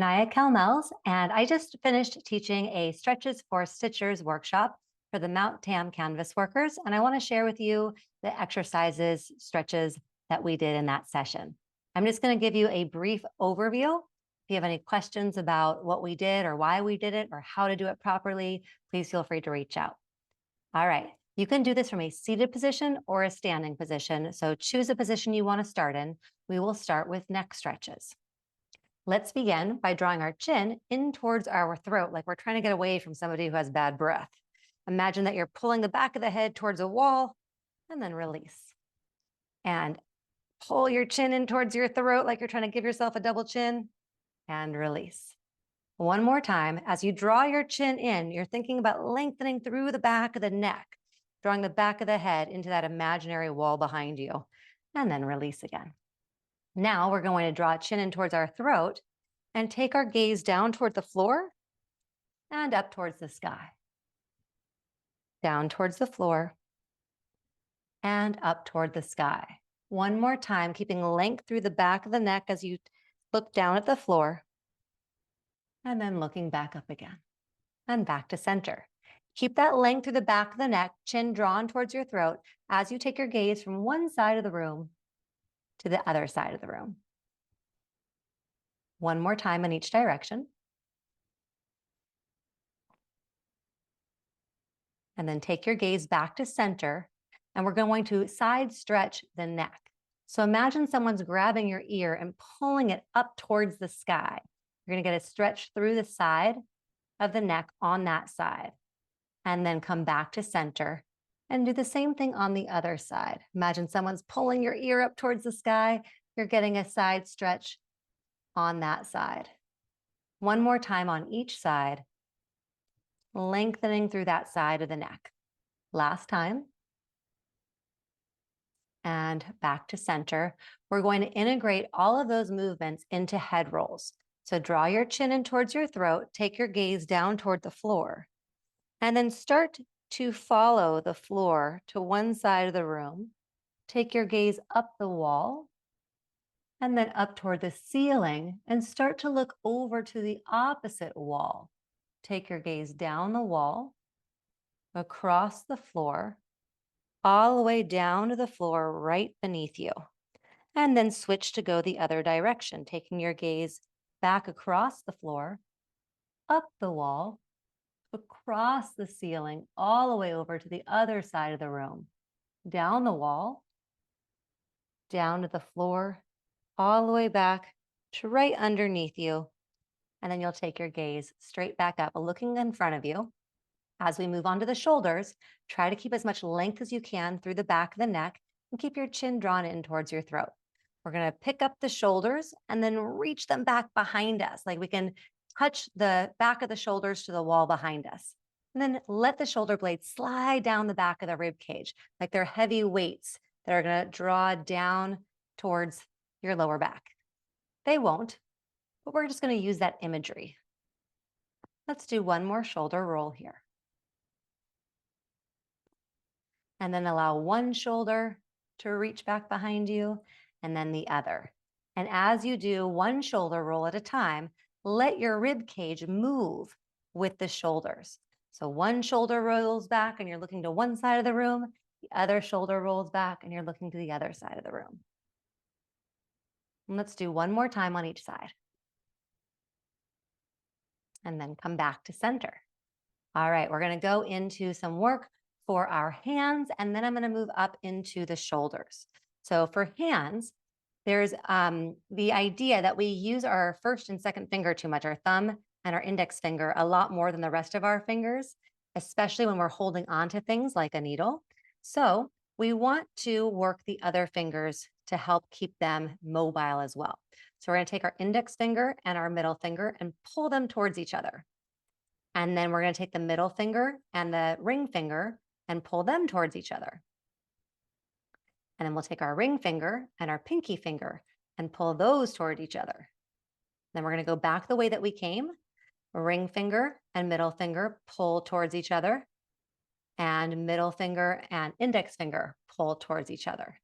Naya Kelmels, and I just finished teaching a Stretches for Stitchers workshop for the Mt Tam Canvas Workers, and I want to share with you the exercises, stretches that we did in that session. I'm just going to give you a brief overview. If you have any questions about what we did or why we did it or how to do it properly, please feel free to reach out. All right, you can do this from a seated position or a standing position, so choose a position you want to start in. We will start with neck stretches. Let's begin by drawing our chin in towards our throat, like we're trying to get away from somebody who has bad breath. Imagine that you're pulling the back of the head towards a wall and then release. And pull your chin in towards your throat like you're trying to give yourself a double chin and release. One more time, as you draw your chin in, you're thinking about lengthening through the back of the neck, drawing the back of the head into that imaginary wall behind you, and then release again. Now we're going to draw chin in towards our throat and take our gaze down toward the floor and up towards the sky. Down towards the floor and up toward the sky. One more time, keeping length through the back of the neck as you look down at the floor and then looking back up again and back to center. Keep that length through the back of the neck, chin drawn towards your throat as you take your gaze from one side of the room to the other side of the room. One more time in each direction. And then take your gaze back to center, and we're going to side stretch the neck. So imagine someone's grabbing your ear and pulling it up towards the sky. You're going to get a stretch through the side of the neck on that side, and then come back to center and do the same thing on the other side. Imagine someone's pulling your ear up towards the sky. You're getting a side stretch on that side. One more time on each side, lengthening through that side of the neck. Last time. And back to center. We're going to integrate all of those movements into head rolls. So draw your chin in towards your throat, take your gaze down toward the floor, and then start to follow the floor to one side of the room. Take your gaze up the wall and then up toward the ceiling and start to look over to the opposite wall. Take your gaze down the wall, across the floor, all the way down to the floor right beneath you. And then switch to go the other direction, taking your gaze back across the floor, up the wall, across the ceiling, all the way over to the other side of the room, down the wall, down to the floor, all the way back to right underneath you. And then you'll take your gaze straight back up, looking in front of you. As we move on to the shoulders, try to keep as much length as you can through the back of the neck and keep your chin drawn in towards your throat. We're going to pick up the shoulders and then reach them back behind us. Like we can touch the back of the shoulders to the wall behind us. And then let the shoulder blades slide down the back of the rib cage, like they're heavy weights that are going to draw down towards your lower back. They won't, but we're just going to use that imagery. Let's do one more shoulder roll here. And then allow one shoulder to reach back behind you and then the other. And as you do one shoulder roll at a time, let your rib cage move with the shoulders. So one shoulder rolls back and you're looking to one side of the room, the other shoulder rolls back and you're looking to the other side of the room. And let's do one more time on each side. And then come back to center. All right, we're going to go into some work for our hands, and then I'm going to move up into the shoulders. So for hands, there's the idea that we use our first and second finger too much, our thumb and our index finger, a lot more than the rest of our fingers, especially when we're holding on to things like a needle. So we want to work the other fingers to help keep them mobile as well. So we're going to take our index finger and our middle finger and pull them towards each other. And then we're going to take the middle finger and the ring finger and pull them towards each other. And then we'll take our ring finger and our pinky finger and pull those toward each other. Then we're going to go back the way that we came. Ring finger and middle finger pull towards each other. And middle finger and index finger pull towards each other.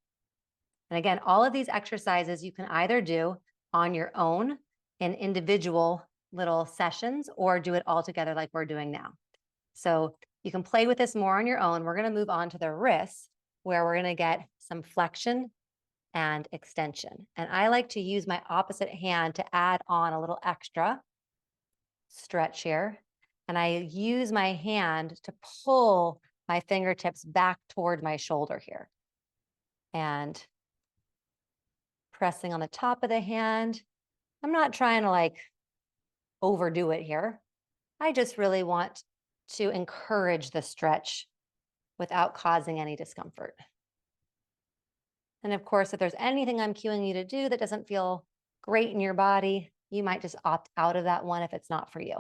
And again, all of these exercises you can either do on your own in individual little sessions or do it all together like we're doing now. So you can play with this more on your own. We're going to move on to the wrists where we're going to get some flexion and extension. And I like to use my opposite hand to add on a little extra stretch here. And I use my hand to pull my fingertips back toward my shoulder here. And pressing on the top of the hand. I'm not trying to like overdo it here. I just really want to encourage the stretch without causing any discomfort. And of course, if there's anything I'm cueing you to do that doesn't feel great in your body, you might just opt out of that one if it's not for you.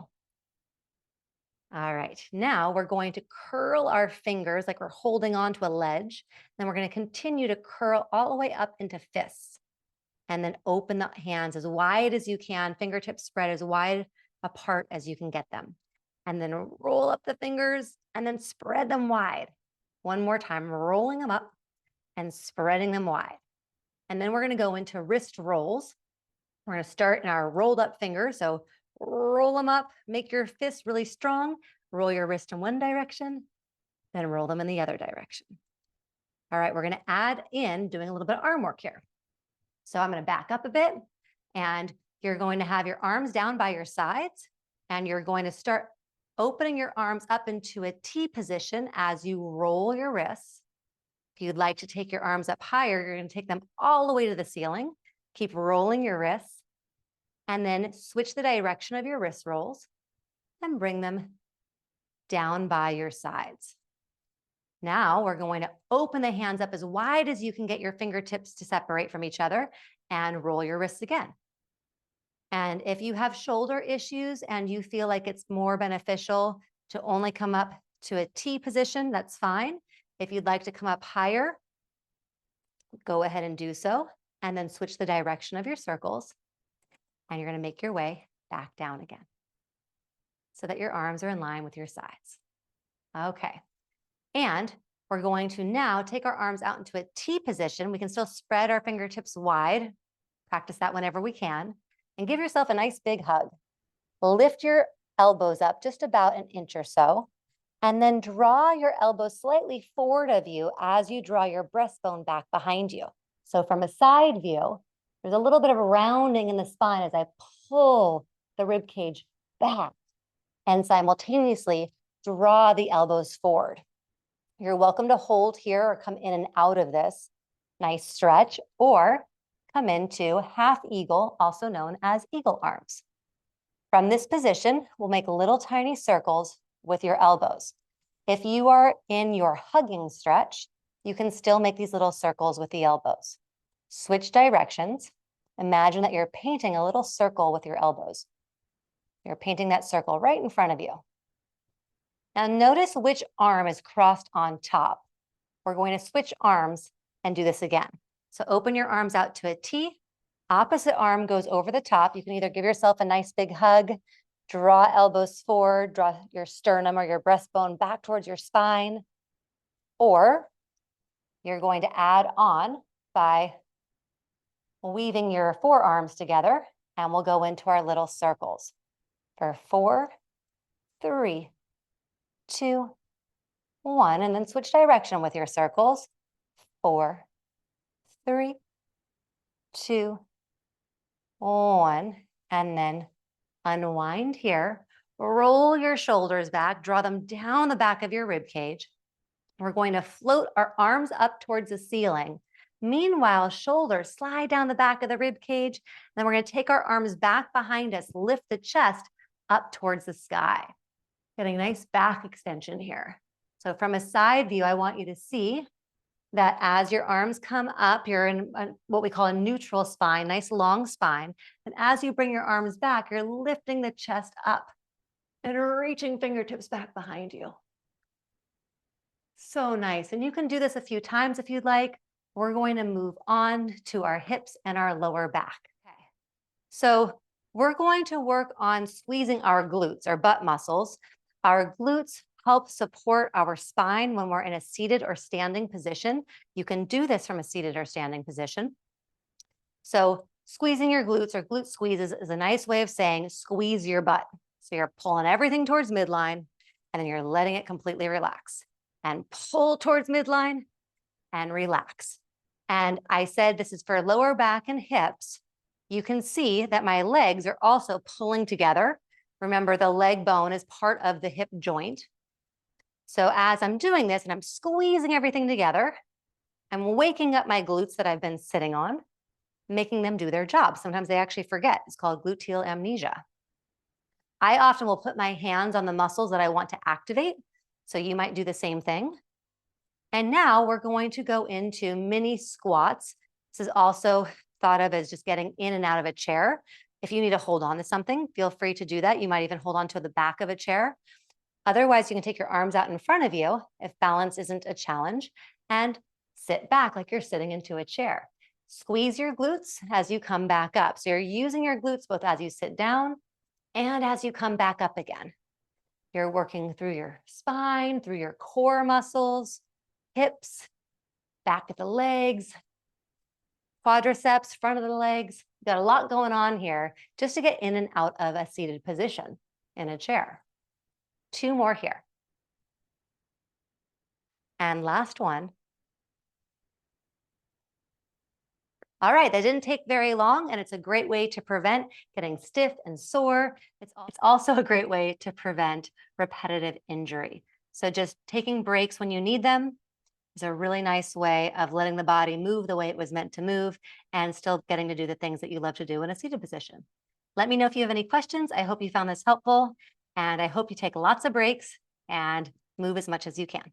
All right, now we're going to curl our fingers like we're holding onto a ledge. Then we're going to continue to curl all the way up into fists. And then open the hands as wide as you can, fingertips spread as wide apart as you can get them. And then roll up the fingers and then spread them wide. One more time, rolling them up and spreading them wide. And then we're going to go into wrist rolls. We're going to start in our rolled up fingers. So roll them up, make your fist really strong, roll your wrist in one direction, then roll them in the other direction. All right, we're going to add in doing a little bit of arm work here. So I'm going to back up a bit and you're going to have your arms down by your sides and you're going to start opening your arms up into a T position as you roll your wrists. If you'd like to take your arms up higher, you're going to take them all the way to the ceiling. Keep rolling your wrists and then switch the direction of your wrist rolls and bring them down by your sides. Now we're going to open the hands up as wide as you can get your fingertips to separate from each other and roll your wrists again. And if you have shoulder issues and you feel like it's more beneficial to only come up to a T position, that's fine. If you'd like to come up higher, go ahead and do so. And then switch the direction of your circles. And you're going to make your way back down again so that your arms are in line with your sides. Okay. And we're going to now take our arms out into a T position. We can still spread our fingertips wide. Practice that whenever we can. And give yourself a nice big hug. Lift your elbows up just about an inch or so. And then draw your elbows slightly forward of you as you draw your breastbone back behind you. So from a side view, there's a little bit of rounding in the spine as I pull the rib cage back and simultaneously draw the elbows forward. You're welcome to hold here or come in and out of this nice stretch or come into half eagle, also known as eagle arms. From this position, we'll make little tiny circles with your elbows. If you are in your hugging stretch, you can still make these little circles with the elbows. Switch directions. Imagine that you're painting a little circle with your elbows. You're painting that circle right in front of you. Now notice which arm is crossed on top. We're going to switch arms and do this again. So open your arms out to a T. Opposite arm goes over the top. You can either give yourself a nice big hug, draw elbows forward, draw your sternum or your breastbone back towards your spine, or you're going to add on by weaving your forearms together, and we'll go into our little circles for 4, 3, 2, 1, and then switch direction with your circles. 4, 3, 2, 1, and then unwind here. Roll your shoulders back, draw them down the back of your rib cage. We're going to float our arms up towards the ceiling. Meanwhile, shoulders slide down the back of the rib cage. Then we're going to take our arms back behind us, lift the chest up towards the sky. Getting a nice back extension here. So from a side view, I want you to see that as your arms come up, you're in what we call a neutral spine, nice long spine. And as you bring your arms back, you're lifting the chest up and reaching fingertips back behind you. So nice. And you can do this a few times if you'd like. We're going to move on to our hips and our lower back. Okay. So we're going to work on squeezing our glutes, our butt muscles. Our glutes help support our spine when we're in a seated or standing position. You can do this from a seated or standing position. So Squeezing your glutes or glute squeezes is a nice way of saying squeeze your butt. So you're pulling everything towards midline and then you're letting it completely relax. And pull towards midline and relax. And I said this is for lower back and hips. You can see that my legs are also pulling together. Remember, the leg bone is part of the hip joint. So as I'm doing this and I'm squeezing everything together, I'm waking up my glutes that I've been sitting on, making them do their job. Sometimes they actually forget. It's called gluteal amnesia. I often will put my hands on the muscles that I want to activate. So you might do the same thing. And now we're going to go into mini squats. This is also thought of as just getting in and out of a chair. If you need to hold on to something, feel free to do that. You might even hold on to the back of a chair. Otherwise, you can take your arms out in front of you if balance isn't a challenge and sit back like you're sitting into a chair. Squeeze your glutes as you come back up. So you're using your glutes both as you sit down and as you come back up again. You're working through your spine, through your core muscles, hips, back of the legs, quadriceps, front of the legs. You've got a lot going on here just to get in and out of a seated position in a chair. 2 more here. And last one. All right, that didn't take very long, and it's a great way to prevent getting stiff and sore. It's also a great way to prevent repetitive injury. So just taking breaks when you need them is a really nice way of letting the body move the way it was meant to move and still getting to do the things that you love to do in a seated position. Let me know if you have any questions. I hope you found this helpful, and I hope you take lots of breaks and move as much as you can.